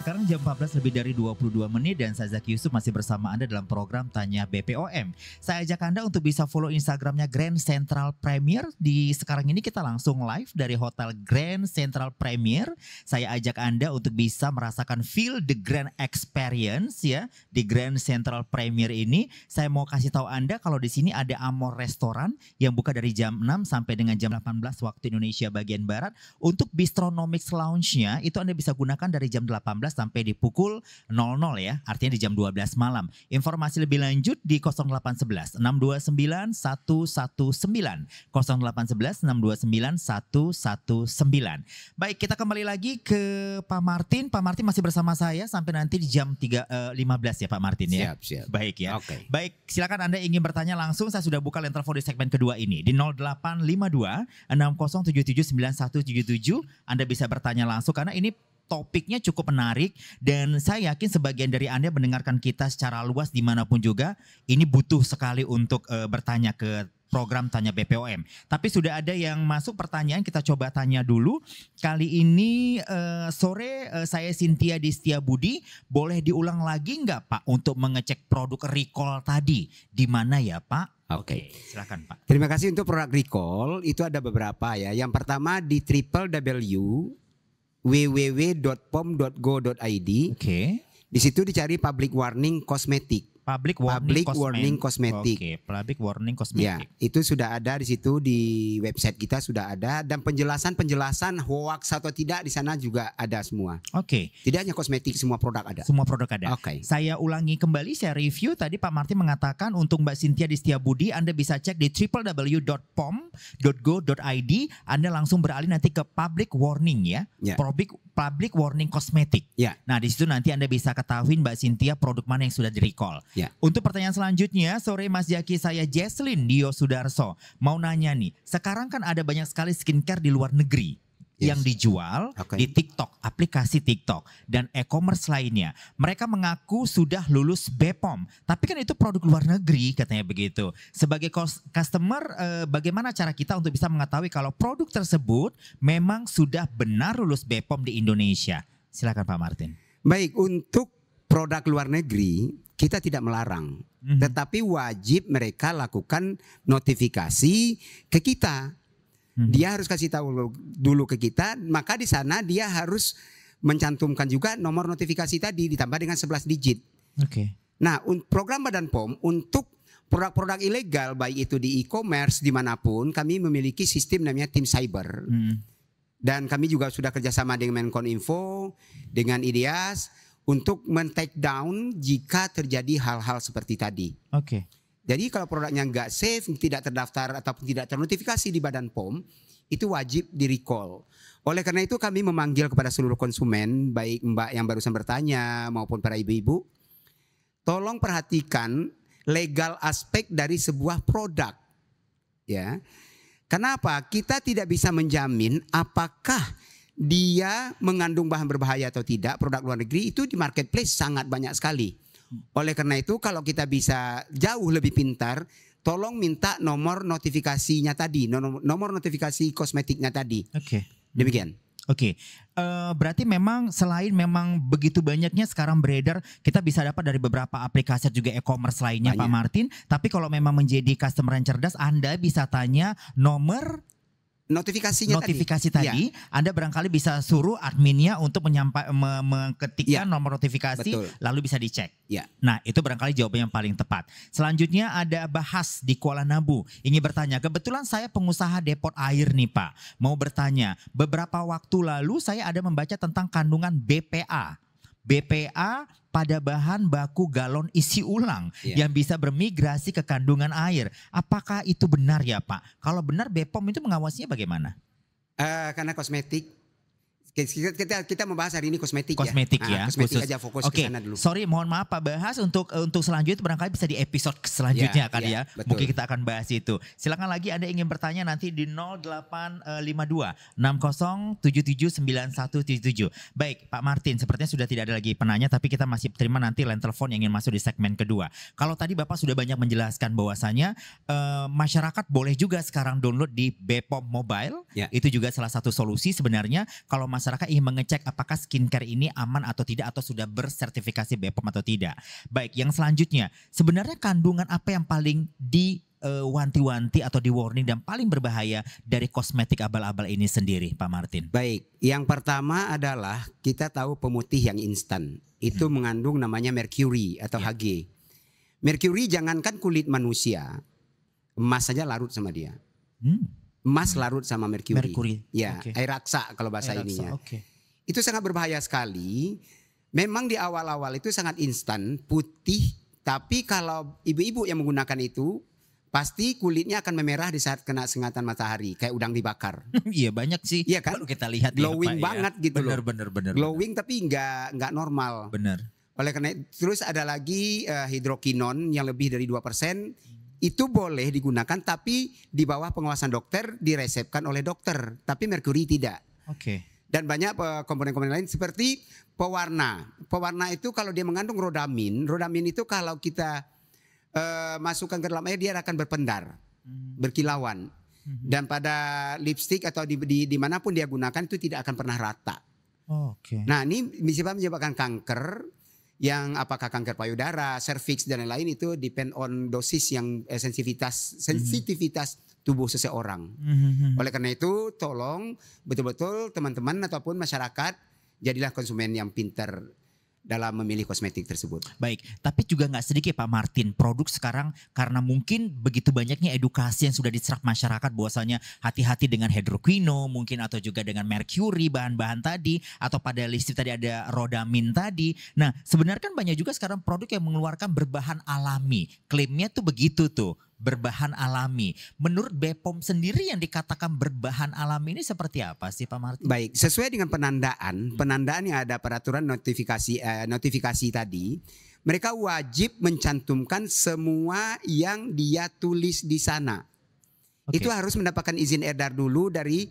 Sekarang jam 14 lebih dari 22 menit dan saya Zaki Yusuf masih bersama Anda dalam program Tanya BPOM. Saya ajak Anda untuk bisa follow Instagramnya Grand Central Premier. Di sekarang ini kita langsung live dari Hotel Grand Central Premier. Saya ajak Anda untuk bisa merasakan feel the grand experience ya di Grand Central Premier ini. Saya mau kasih tahu Anda kalau di sini ada Amor Restoran yang buka dari jam 6 sampai dengan jam 18 waktu Indonesia bagian Barat. Untuk Bistronomics Lounge-nya itu Anda bisa gunakan dari jam 18 sampai di pukul 00 ya, artinya di jam 12 malam. Informasi lebih lanjut di 0811 629 119 0811 629 119. Baik, kita kembali lagi ke Pak Martin. Pak Martin masih bersama saya sampai nanti di jam 3.15 ya Pak Martin ya. Siap. Baik ya. Okay. Baik, silakan Anda ingin bertanya langsung. Saya sudah buka line telepon di segmen kedua ini di 0852 6077 9177. Anda bisa bertanya langsung karena ini topiknya cukup menarik dan saya yakin sebagian dari Anda mendengarkan kita secara luas dimanapun juga ini butuh sekali untuk bertanya ke program Tanya BPOM. Tapi sudah ada yang masuk pertanyaan, kita coba tanya dulu. Kali ini sore saya Cynthia di Setiabudi, boleh diulang lagi nggak Pak untuk mengecek produk recall tadi? Di mana ya Pak? Oke. Silakan Pak. Terima kasih untuk produk recall. Itu ada beberapa ya. Yang pertama di www.pom.go.id. Oke. Di situ dicari public warning kosmetik. Public warning cosmetic. Oke, public warning cosmetic. Ya, itu sudah ada di situ di website kita sudah ada dan penjelasan hoax atau tidak di sana juga ada semua. Oke. Tidak hanya kosmetik, semua produk ada. Semua produk ada. Oke. Saya ulangi kembali, saya review tadi Pak Martin mengatakan untuk Mbak Cynthia di Setiabudi Anda bisa cek di www.pom.go.id. Anda langsung beralih nanti ke public warning ya. Public warning cosmetic. Ya. Nah, di situ nanti Anda bisa ketahui Mbak Cynthia produk mana yang sudah di-recall. Ya. Untuk pertanyaan selanjutnya, sore Mas Jaki, saya Jesslyn Dio Sudarso. Mau nanya nih, sekarang kan ada banyak sekali skincare di luar negeri. Yes. Yang dijual di TikTok, aplikasi TikTok dan e-commerce lainnya. Mereka mengaku sudah lulus BPOM, tapi kan itu produk luar negeri katanya begitu. Sebagai customer, bagaimana cara kita untuk bisa mengetahui kalau produk tersebut memang sudah benar lulus BPOM di Indonesia? Silakan Pak Martin. Baik, untuk produk luar negeri kita tidak melarang, tetapi wajib mereka lakukan notifikasi ke kita. Dia harus kasih tahu dulu ke kita, maka di sana dia harus mencantumkan juga nomor notifikasi tadi ditambah dengan 11 digit. Oke. Nah, program Badan POM untuk produk-produk ilegal baik itu di e-commerce dimanapun kami memiliki sistem namanya tim cyber. Dan kami juga sudah kerjasama dengan Menkominfo, dengan IDEAS untuk men-take down jika terjadi hal-hal seperti tadi. Oke. Jadi kalau produknya nggak safe, tidak terdaftar ataupun tidak ternotifikasi di Badan POM, itu wajib di-recall. Oleh karena itu kami memanggil kepada seluruh konsumen, baik Mbak yang barusan bertanya maupun para ibu-ibu, tolong perhatikan legal aspek dari sebuah produk. Ya. Kenapa? Kita tidak bisa menjamin apakah dia mengandung bahan berbahaya atau tidak. Produk luar negeri itu di marketplace sangat banyak sekali. Oleh karena itu kalau kita bisa jauh lebih pintar, tolong minta nomor notifikasinya tadi, nomor notifikasi kosmetiknya tadi. Oke. Demikian. Oke, berarti memang selain memang begitu banyaknya sekarang beredar, kita bisa dapat dari beberapa aplikasi juga e-commerce lainnya Pak Martin. Tapi kalau memang menjadi customer yang cerdas, Anda bisa tanya nomor notifikasinya tadi. Ya. Anda barangkali bisa suruh adminnya untuk mengetikkan nomor notifikasi. Betul. Lalu bisa dicek. Ya. Nah, itu barangkali jawaban yang paling tepat. Selanjutnya ada Bahas di Kuala Nabu. Ingin bertanya, kebetulan saya pengusaha depot air nih Pak. Mau bertanya, beberapa waktu lalu saya ada membaca tentang kandungan BPA. BPA pada bahan baku galon isi ulang yang bisa bermigrasi ke kandungan air. Apakah itu benar ya Pak? Kalau benar BPOM itu mengawasinya bagaimana? Karena kosmetik. Kita membahas hari ini kosmetik ya. Kosmetik kosmetik aja fokus ke sana dulu. Sorry, mohon maaf Pak Bahas untuk selanjutnya barangkali bisa di episode selanjutnya ya. Betul. Mungkin kita akan bahas itu. Silakan lagi Anda ingin bertanya nanti di 0852 6077 9177. Baik, Pak Martin, sepertinya sudah tidak ada lagi penanya tapi kita masih terima nanti line telepon yang ingin masuk di segmen kedua. Kalau tadi Bapak sudah banyak menjelaskan bahwasanya masyarakat boleh juga sekarang download di BPOM Mobile. Itu juga salah satu solusi sebenarnya kalau masyarakat masyarakat ingin mengecek apakah skincare ini aman atau tidak atau sudah bersertifikasi BPOM atau tidak. Baik, yang selanjutnya, sebenarnya kandungan apa yang paling wanti-wanti atau di warning dan paling berbahaya dari kosmetik abal-abal ini sendiri, Pak Martin? Baik, yang pertama adalah kita tahu pemutih yang instan itu mengandung namanya merkuri atau Hg. Merkuri jangankan kulit manusia, emas saja larut sama dia. Emas larut sama merkuri. Ya, air raksa kalau bahasa ininya. Itu sangat berbahaya sekali. Memang di awal-awal itu sangat instan, putih. Tapi kalau ibu-ibu yang menggunakan itu, pasti kulitnya akan memerah di saat kena sengatan matahari, kayak udang dibakar. Iya banyak sih. Iya kan? Baru kita lihat glowing banget gitu loh. Bener. Glowing tapi nggak normal. Bener. Oleh karena terus ada lagi hidrokinon yang lebih dari 2%. Itu boleh digunakan tapi di bawah pengawasan dokter, diresepkan oleh dokter. Tapi merkuri tidak. Dan banyak komponen-komponen lain seperti pewarna. Pewarna itu kalau dia mengandung rodamin. Rodamin itu kalau kita masukkan ke dalam air dia akan berpendar, berkilauan. Dan pada lipstik atau dimanapun dia gunakan itu tidak akan pernah rata. Nah ini bisa menyebabkan kanker. Yang apakah kanker payudara, serviks dan lain-lain itu depend on dosis yang sensitivitas tubuh seseorang. Oleh karena itu tolong betul-betul teman-teman ataupun masyarakat jadilah konsumen yang pintar dalam memilih kosmetik tersebut. Baik, tapi juga nggak sedikit Pak Martin, produk sekarang karena mungkin begitu banyaknya edukasi yang sudah diserap masyarakat bahwasanya hati-hati dengan hidroquino mungkin atau juga dengan merkuri bahan-bahan tadi atau pada listrik tadi ada rodamin tadi. Nah sebenarnya kan banyak juga sekarang produk yang mengeluarkan berbahan alami, klaimnya tuh begitu tuh. Berbahan alami. Menurut BPOM sendiri yang dikatakan berbahan alami ini seperti apa sih Pak Martin? Baik, sesuai dengan penandaan yang ada peraturan notifikasi tadi, mereka wajib mencantumkan semua yang dia tulis di sana. Itu harus mendapatkan izin edar dulu dari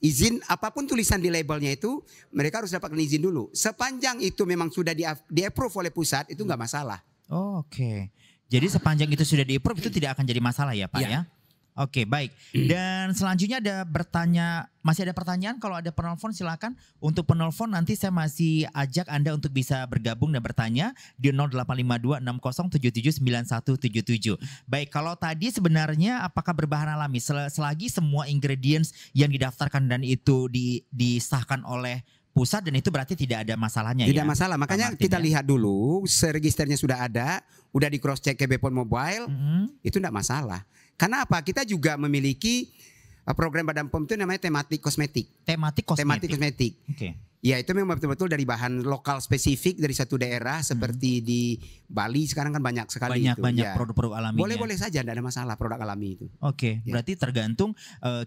izin apapun tulisan di labelnya itu, mereka harus dapatkan izin dulu. Sepanjang itu memang sudah di-approve oleh pusat, itu nggak masalah. Jadi sepanjang itu sudah di-approve itu tidak akan jadi masalah ya Pak ya? Oke baik. Dan selanjutnya masih ada pertanyaan, kalau ada penelpon silakan. Untuk penelpon nanti saya masih ajak Anda untuk bisa bergabung dan bertanya di 085260779177. Baik, kalau tadi sebenarnya apakah berbahan alami selagi semua ingredients yang didaftarkan dan itu disahkan oleh pusat dan itu berarti tidak ada masalahnya. Tidak masalah, makanya kita lihat dulu registernya sudah ada, udah di cross check ke BPOM Mobile, itu tidak masalah. Karena apa? Kita juga memiliki program Badan POM itu namanya tematik kosmetik. Tematik kosmetik. Ya itu memang betul-betul dari bahan lokal spesifik dari satu daerah seperti di Bali sekarang kan banyak sekali banyak produk-produk alami. Boleh saja, tidak ada masalah produk alami itu. Berarti tergantung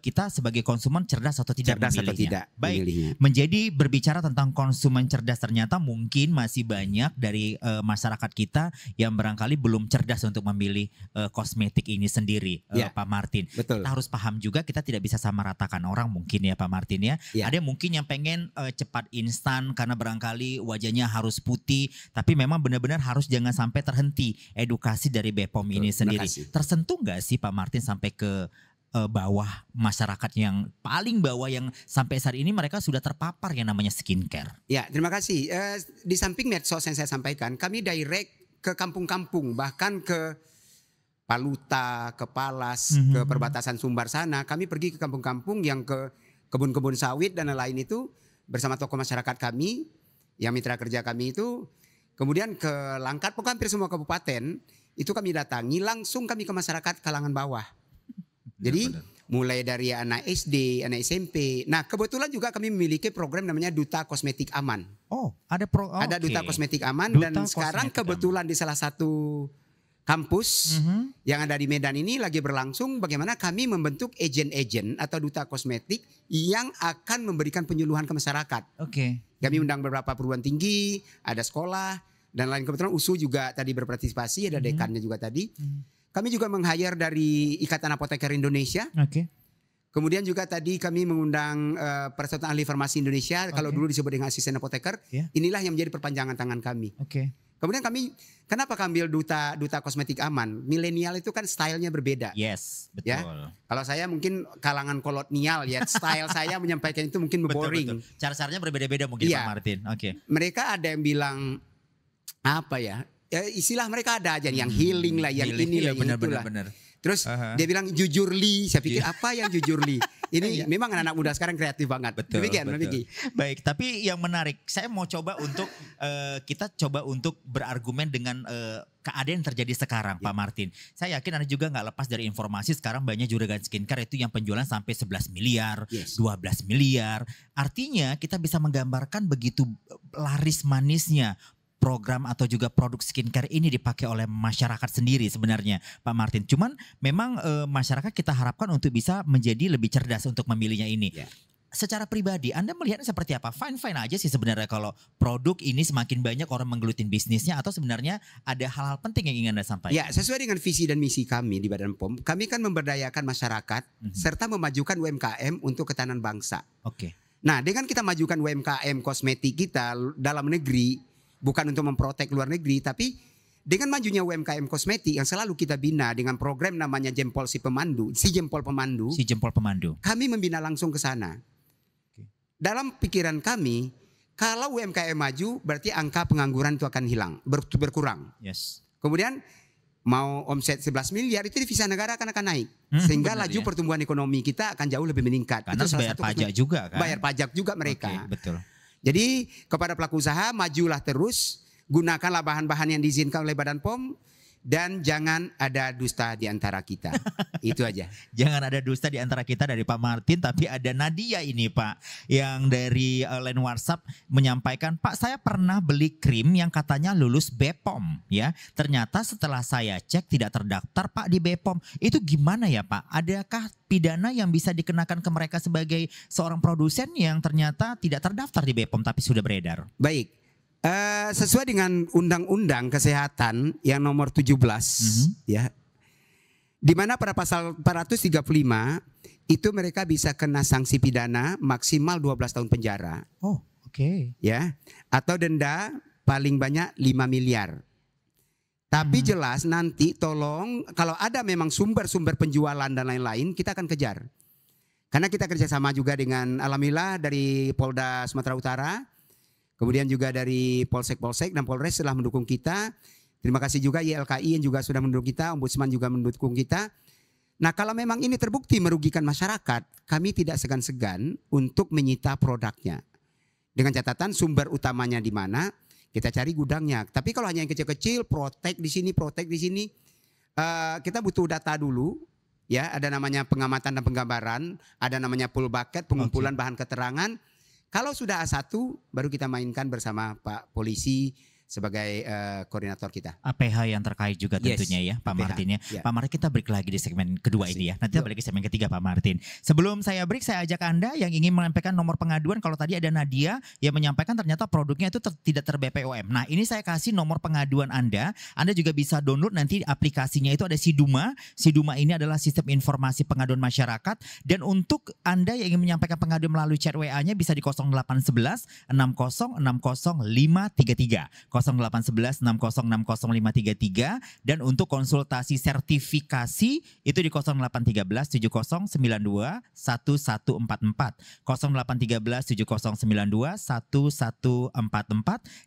kita sebagai konsumen cerdas atau tidak memilihnya. Baik, menjadi berbicara tentang konsumen cerdas ternyata mungkin masih banyak dari masyarakat kita yang barangkali belum cerdas untuk memilih kosmetik ini sendiri, Pak Martin. Betul. Kita harus paham juga kita tidak bisa sama ratakan orang mungkin ya Pak Martin ya. Ada mungkin yang pengen cepat instan karena barangkali wajahnya harus putih, tapi memang benar-benar harus jangan sampai terhenti edukasi dari BPOM ini sendiri. Tersentuh nggak sih Pak Martin sampai ke bawah masyarakat yang paling bawah yang sampai saat ini mereka sudah terpapar yang namanya skincare? Ya, terima kasih. Di samping medsos yang saya sampaikan, kami direct ke kampung-kampung, bahkan ke Paluta, ke Palas, ke perbatasan Sumbar sana. Kami pergi ke kampung-kampung yang ke kebun-kebun sawit dan lain-lain itu bersama tokoh masyarakat kami, yang mitra kerja kami itu, kemudian ke Langkat, pokoknya hampir semua kabupaten, itu kami datangi, langsung kami ke masyarakat kalangan bawah. Jadi mulai dari anak SD, anak SMP. Nah kebetulan juga kami memiliki program namanya Duta Kosmetik Aman. Ada Duta Kosmetik Aman dan sekarang kebetulan di salah satu kampus yang ada di Medan ini lagi berlangsung bagaimana kami membentuk agen-agen atau duta kosmetik yang akan memberikan penyuluhan ke masyarakat. Kami undang beberapa perguruan tinggi, ada sekolah dan lain. Kebetulan USU juga tadi berpartisipasi, ada dekannya juga tadi. Kami juga meng-hire dari Ikatan Apoteker Indonesia. Kemudian juga tadi kami mengundang Persatuan Ahli Farmasi Indonesia, kalau dulu disebut dengan asisten apoteker. Inilah yang menjadi perpanjangan tangan kami. Kemudian kenapa kami ambil duta kosmetik aman? Milenial itu kan stylenya berbeda. Yes, betul. Ya? Kalau saya mungkin kalangan kolonial ya, style saya menyampaikan itu mungkin boring. Betul. Cara-caranya berbeda-beda mungkin Pak Martin. Oke. Mereka ada yang bilang apa ya? Istilah mereka ada aja yang healing lah, yang ini lah, yang itulah. Benar. Terus dia bilang jujurly, saya pikir apa yang jujurly? Ini memang anak-anak muda sekarang kreatif banget. Betul. Demikian. Baik, tapi yang menarik, saya mau coba untuk kita coba untuk berargumen dengan keadaan yang terjadi sekarang, Pak Martin. Saya yakin Anda juga nggak lepas dari informasi sekarang banyak juragan skincare itu yang penjualan sampai 11 miliar, 12 miliar. Artinya kita bisa menggambarkan begitu laris manisnya program atau juga produk skincare ini dipakai oleh masyarakat sendiri sebenarnya Pak Martin. Cuman memang masyarakat kita harapkan untuk bisa menjadi lebih cerdas untuk memilihnya ini. Secara pribadi Anda melihatnya seperti apa? Fine-fine aja sih sebenarnya kalau produk ini semakin banyak orang menggelutin bisnisnya, atau sebenarnya ada hal-hal penting yang ingin Anda sampaikan? Ya, sesuai dengan visi dan misi kami di Badan POM, kami kan memberdayakan masyarakat serta memajukan UMKM untuk ketahanan bangsa. Oke. Nah, dengan kita majukan UMKM kosmetik kita dalam negeri, bukan untuk memprotek luar negeri, tapi dengan majunya UMKM kosmetik yang selalu kita bina dengan program namanya Jempol Si Jempol Pemandu. Kami membina langsung ke sana. Dalam pikiran kami, kalau UMKM maju berarti angka pengangguran itu akan hilang, berkurang. Yes. Kemudian mau omset 11 miliar itu devisa negara akan naik. Sehingga laju pertumbuhan ekonomi kita akan jauh lebih meningkat. Karena itu bayar pajak juga kan? Bayar pajak juga mereka. Oke, betul. Jadi kepada pelaku usaha, majulah terus, gunakanlah bahan-bahan yang diizinkan oleh Badan POM, dan jangan ada dusta di antara kita. Itu aja. Jangan ada dusta di antara kita dari Pak Martin, tapi ada Nadia ini Pak, yang dari line WhatsApp menyampaikan, Pak, saya pernah beli krim yang katanya lulus BPOM ya. Ternyata setelah saya cek tidak terdaftar Pak di BPOM. Itu gimana ya Pak? Adakah pidana yang bisa dikenakan ke mereka sebagai seorang produsen yang ternyata tidak terdaftar di BPOM tapi sudah beredar? Baik. Sesuai dengan Undang-Undang Kesehatan yang nomor 17 ya. Di mana pada pasal 435 itu mereka bisa kena sanksi pidana maksimal 12 tahun penjara. Oh, oke. Ya, atau denda paling banyak 5 miliar. Tapi jelas nanti tolong kalau ada memang sumber-sumber penjualan dan lain-lain kita akan kejar. Karena kita kerjasama juga dengan alhamdulillah dari Polda Sumatera Utara. Kemudian juga dari Polsek dan Polres telah mendukung kita. Terima kasih juga YLKI yang juga sudah mendukung kita, Ombudsman juga mendukung kita. Nah, kalau memang ini terbukti merugikan masyarakat, kami tidak segan-segan untuk menyita produknya. Dengan catatan sumber utamanya di mana, kita cari gudangnya. Tapi kalau hanya yang kecil-kecil, protek di sini, kita butuh data dulu. Ya, ada namanya pengamatan dan penggambaran, ada namanya pull bucket, pengumpulan bahan keterangan. Kalau sudah A1 baru kita mainkan bersama Pak Polisi sebagai koordinator kita. APH yang terkait juga tentunya ya Pak Martin ya. Pak Martin, kita break lagi di segmen kedua ini ya. Nanti balik ke segmen ketiga Pak Martin. Sebelum saya break, saya ajak Anda yang ingin menyampaikan nomor pengaduan. Kalau tadi ada Nadia yang menyampaikan ternyata produknya itu tidak ter-BPOM. Nah, ini saya kasih nomor pengaduan Anda. Anda juga bisa download nanti aplikasinya, itu ada Siduma. Siduma ini adalah sistem informasi pengaduan masyarakat. Dan untuk Anda yang ingin menyampaikan pengaduan melalui chat WA-nya bisa di 0811 60 60 533. 0811 60 60 533, dan untuk konsultasi sertifikasi itu di 0813 70 92 1144, 0813 70 92 1144,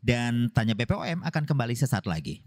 dan Tanya BPOM akan kembali sesaat lagi.